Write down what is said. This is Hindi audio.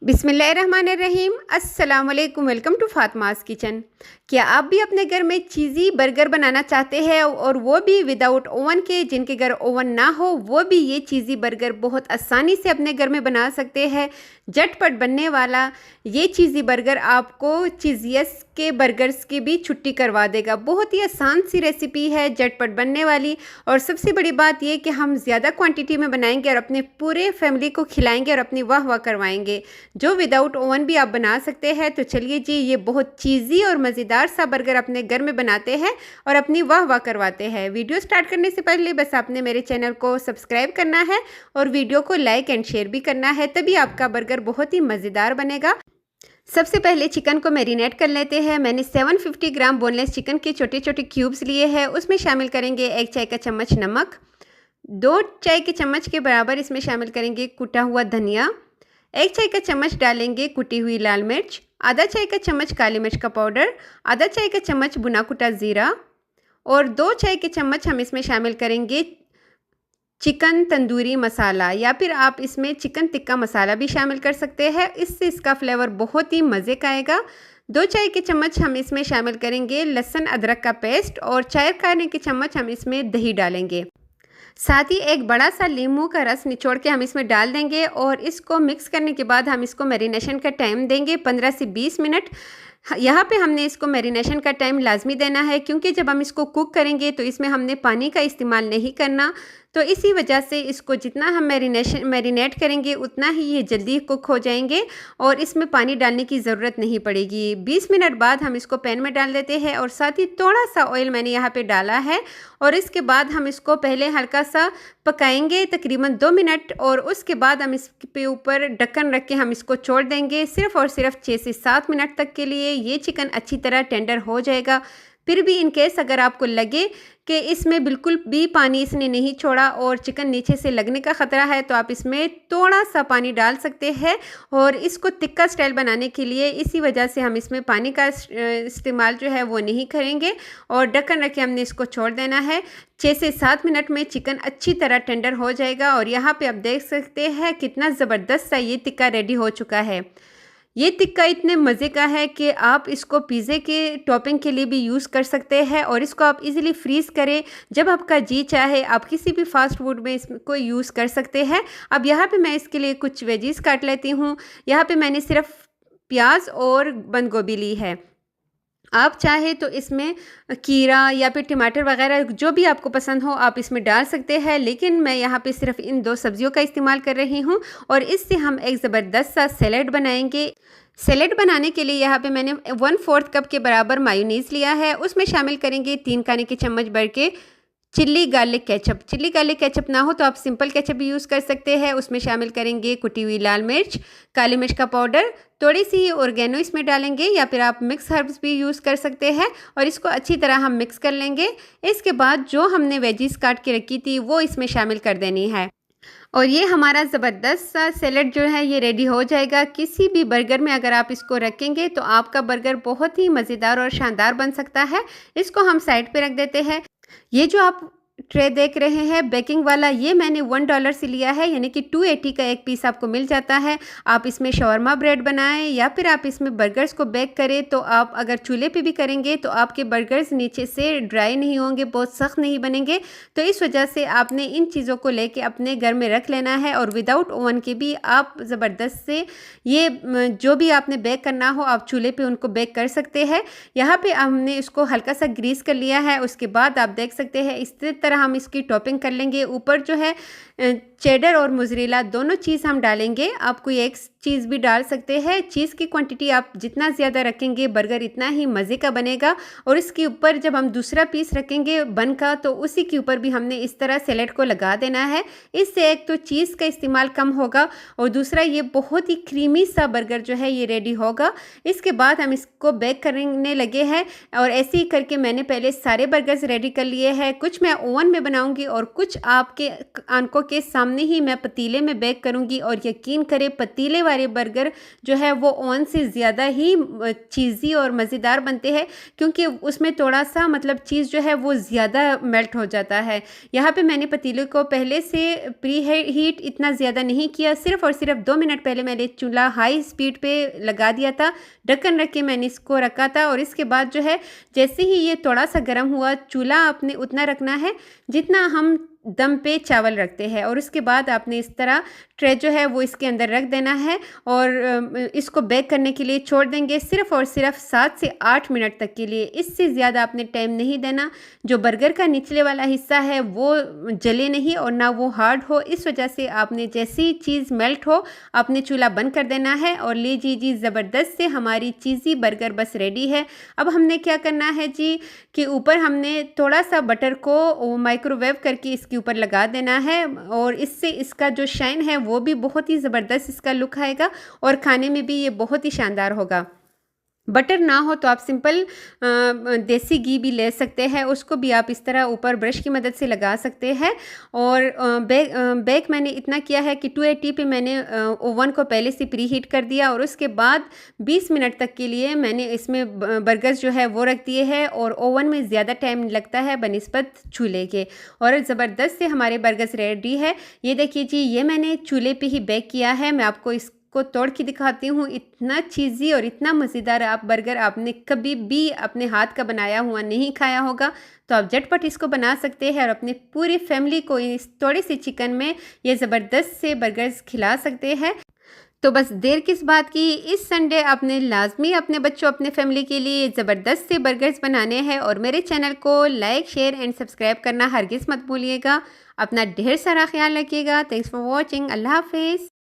बिस्मिल्लाहिर्रहमानिर्रहीम। अस्सलाम वालेकुम। Welcome to Fatima's kitchen. क्या आप भी अपने घर में चीज़ी बर्गर बनाना चाहते हैं और वो भी विदाउट ओवन के? जिनके घर ओवन ना हो वो भी ये चीज़ी बर्गर बहुत आसानी से अपने घर में बना सकते हैं। झटपट बनने वाला ये चीज़ी बर्गर आपको चीज़ियस के बर्गर्स की भी छुट्टी करवा देगा। बहुत ही आसान सी रेसिपी है, झटपट बनने वाली। और सबसे बड़ी बात ये कि हम ज़्यादा क्वांटिटी में बनाएंगे और अपने पूरे फैमिली को खिलाएंगे और अपनी वाह वाह करवाएंगे, जो विदाउट ओवन भी आप बना सकते हैं। तो चलिए जी, ये बहुत चीज़ी और मज़ेदार सा बर्गर अपने घर में बनाते हैं और अपनी वाह वाह करवाते हैं। वीडियो स्टार्ट करने से पहले बस आपने मेरे चैनल को सब्सक्राइब करना है और वीडियो को लाइक एंड शेयर भी करना है, तभी आपका बर्गर बहुत ही मज़ेदार बनेगा। सबसे पहले चिकन को मैरिनेट कर लेते हैं। मैंने 750 ग्राम बोनलेस चिकन के छोटे छोटे क्यूब्स लिए हैं। उसमें शामिल करेंगे 1 चाय का चम्मच नमक, 2 चाय के चम्मच के बराबर इसमें शामिल करेंगे कुटा हुआ धनिया, 1 चाय का चम्मच डालेंगे कुटी हुई लाल मिर्च, आधा चाय का चम्मच काली मिर्च का पाउडर, आधा चाय का चम्मच भुना कुटा ज़ीरा और 2 चाय के चम्मच हम इसमें शामिल करेंगे चिकन तंदूरी मसाला, या फिर आप इसमें चिकन टिक्का मसाला भी शामिल कर सकते हैं। इससे इसका फ्लेवर बहुत ही मज़े का आएगा। 2 चाय के चम्मच हम इसमें शामिल करेंगे लहसुन अदरक का पेस्ट और चाय खाने के चम्मच हम इसमें दही डालेंगे। साथ ही एक बड़ा सा नींबू का रस निचोड़ के हम इसमें डाल देंगे और इसको मिक्स करने के बाद हम इसको मैरिनेशन का टाइम देंगे 15 से 20 मिनट। यहाँ पे हमने इसको मैरिनेशन का टाइम लाजमी देना है, क्योंकि जब हम इसको कुक करेंगे तो इसमें हमने पानी का इस्तेमाल नहीं करना। तो इसी वजह से इसको जितना हम मैरिनेट करेंगे उतना ही ये जल्दी कुक हो जाएंगे और इसमें पानी डालने की ज़रूरत नहीं पड़ेगी। 20 मिनट बाद हम इसको पैन में डाल देते हैं और साथ ही थोड़ा सा ऑयल मैंने यहाँ पे डाला है और इसके बाद हम इसको पहले हल्का सा पकाएंगे तकरीबन 2 मिनट और उसके बाद हम इसके ऊपर ढक्कन रख के हम इसको छोड़ देंगे सिर्फ़ और सिर्फ 6 से 7 मिनट तक के लिए। ये चिकन अच्छी तरह टेंडर हो जाएगा। फिर भी इन केस अगर आपको लगे कि इसमें बिल्कुल भी पानी इसने नहीं छोड़ा और चिकन नीचे से लगने का ख़तरा है, तो आप इसमें थोड़ा सा पानी डाल सकते हैं। और इसको तिक्का स्टाइल बनाने के लिए इसी वजह से हम इसमें पानी का इस्तेमाल जो है वो नहीं करेंगे और ढक्कन रख के हमने इसको छोड़ देना है। 6 से 7 मिनट में चिकन अच्छी तरह टेंडर हो जाएगा और यहाँ पे आप देख सकते हैं कितना ज़बरदस्त सा ये टिक्का रेडी हो चुका है। ये टिक्का इतने मज़े का है कि आप इसको पिज़्ज़े के टॉपिंग के लिए भी यूज़ कर सकते हैं और इसको आप इजीली फ्रीज़ करें, जब आपका जी चाहे आप किसी भी फास्ट फूड में इसको यूज़ कर सकते हैं। अब यहाँ पे मैं इसके लिए कुछ वेजीज़ काट लेती हूँ। यहाँ पे मैंने सिर्फ प्याज और बंद गोभी ली है। आप चाहे तो इसमें खीरा या फिर टमाटर वगैरह जो भी आपको पसंद हो आप इसमें डाल सकते हैं, लेकिन मैं यहाँ पे सिर्फ इन 2 सब्जियों का इस्तेमाल कर रही हूँ और इससे हम एक ज़बरदस्त सा सैलेड बनाएंगे। सैलेड बनाने के लिए यहाँ पे मैंने 1/4 कप के बराबर मायोनीज़ लिया है। उसमें शामिल करेंगे 3 खाने के चम्मच भर के chilli garlic ketchup. Chilli garlic ketchup ना हो तो आप सिंपल केचप भी यूज़ कर सकते हैं। उसमें शामिल करेंगे कुटी हुई लाल मिर्च, काली मिर्च का पाउडर, थोड़ी सी ऑर्गेनो इसमें डालेंगे या फिर आप मिक्स हर्ब्स भी यूज़ कर सकते हैं और इसको अच्छी तरह हम मिक्स कर लेंगे। इसके बाद जो हमने वेजीज काट के रखी थी वो इसमें शामिल कर देनी है और ये हमारा ज़बरदस्त सा सैलेड जो है ये रेडी हो जाएगा। किसी भी बर्गर में अगर आप इसको रखेंगे तो आपका बर्गर बहुत ही मज़ेदार और शानदार बन सकता है। इसको हम साइड पे रख देते हैं। ये जो आप ट्रे देख रहे हैं बेकिंग वाला, ये मैंने $1 से लिया है, यानी कि 280 का एक पीस आपको मिल जाता है। आप इसमें शवरमा ब्रेड बनाएं या फिर आप इसमें बर्गर्स को बेक करें। तो आप अगर चूल्हे पे भी करेंगे तो आपके बर्गर्स नीचे से ड्राई नहीं होंगे, बहुत सख्त नहीं बनेंगे। तो इस वजह से आपने इन चीज़ों को लेके अपने घर में रख लेना है और विदाउट ओवन के भी आप ज़बरदस्त से ये जो भी आपने बेक करना हो आप चूल्हे पे उनको बेक कर सकते हैं। यहाँ पे हमने इसको हल्का सा ग्रीस कर लिया है। उसके बाद आप देख सकते हैं इस तरह हम इसकी टॉपिंग कर लेंगे। ऊपर जो है चेडर और मोज़रेला दोनों चीज़ हम डालेंगे। आप कोई एक चीज़ भी डाल सकते हैं। चीज़ की क्वांटिटी आप जितना ज़्यादा रखेंगे बर्गर इतना ही मज़े का बनेगा। और इसके ऊपर जब हम दूसरा पीस रखेंगे बन का तो उसी के ऊपर भी हमने इस तरह सैलेड को लगा देना है। इससे एक तो चीज़ का इस्तेमाल कम होगा और दूसरा ये बहुत ही क्रीमी सा बर्गर जो है ये रेडी होगा। इसके बाद हम इसको बेक करने लगे हैं और ऐसे ही करके मैंने पहले सारे बर्गर्स रेडी कर लिए हैं। कुछ मैं ओवन में बनाऊंगी और कुछ आपके आंखों के सामने सामने ही मैं पतीले में बेक करूँगी और यकीन करें पतीले वाले बर्गर जो है वो ओवन से ज़्यादा ही चीज़ी और मज़ेदार बनते हैं, क्योंकि उसमें थोड़ा सा मतलब चीज़ जो है वो ज़्यादा मेल्ट हो जाता है। यहाँ पे मैंने पतीले को पहले से प्री हीट इतना ज़्यादा नहीं किया, सिर्फ़ और सिर्फ 2 मिनट पहले मैंने चूल्हा हाई स्पीड पे लगा दिया था, ढक्कन रख के मैंने इसको रखा था। और इसके बाद जो है जैसे ही ये थोड़ा सा गर्म हुआ, चूल्हा आपने उतना रखना है जितना हम दम पे चावल रखते हैं, और उसके बाद आपने इस तरह ट्रे जो है वो इसके अंदर रख देना है और इसको बेक करने के लिए छोड़ देंगे सिर्फ और सिर्फ 7 से 8 मिनट तक के लिए। इससे ज़्यादा आपने टाइम नहीं देना, जो बर्गर का निचले वाला हिस्सा है वो जले नहीं और ना वो हार्ड हो। इस वजह से आपने जैसी चीज़ मेल्ट हो आपने चूल्हा बंद कर देना है। और लीजिए जी, ज़बरदस्त से हमारी चीज़ी बर्गर बस रेडी है। अब हमने क्या करना है जी कि ऊपर हमने थोड़ा सा बटर को माइक्रोवेव करके इसके ऊपर लगा देना है, और इससे इसका जो शाइन है वो भी बहुत ही ज़बरदस्त इसका लुक आएगा और खाने में भी ये बहुत ही शानदार होगा। बटर ना हो तो आप सिंपल देसी घी भी ले सकते हैं, उसको भी आप इस तरह ऊपर ब्रश की मदद से लगा सकते हैं। और बेक मैंने इतना किया है कि 280 पे मैंने ओवन को पहले से प्री हीट कर दिया और उसके बाद 20 मिनट तक के लिए मैंने इसमें बर्गर्स जो है वो रख दिए हैं, और ओवन में ज़्यादा टाइम लगता है बनिस्बत चूल्हे के। और ज़बरदस्त से हमारे बर्गर्स रेडी है। ये देखिए जी, ये मैंने चूल्हे पे ही बेक किया है। मैं आपको को तोड़ के दिखाती हूँ। इतना चीज़ी और इतना मज़ेदार आप बर्गर आपने कभी भी अपने हाथ का बनाया हुआ नहीं खाया होगा, तो आप झटपट इसको बना सकते हैं और अपने पूरी फैमिली को इस थोड़ी सी चिकन में ये ज़बरदस्त से बर्गर्स खिला सकते हैं। तो बस देर किस बात की, इस संडे आपने लाजमी अपने बच्चों अपने फैमिली के लिए ज़बरदस्त से बर्गर्स बनाने हैं। और मेरे चैनल को लाइक शेयर एंड सब्सक्राइब करना हरगिज़ मत भूलिएगा। अपना ढेर सारा ख्याल रखिएगा। Thanks for watching. अल्लाह हाफिज़।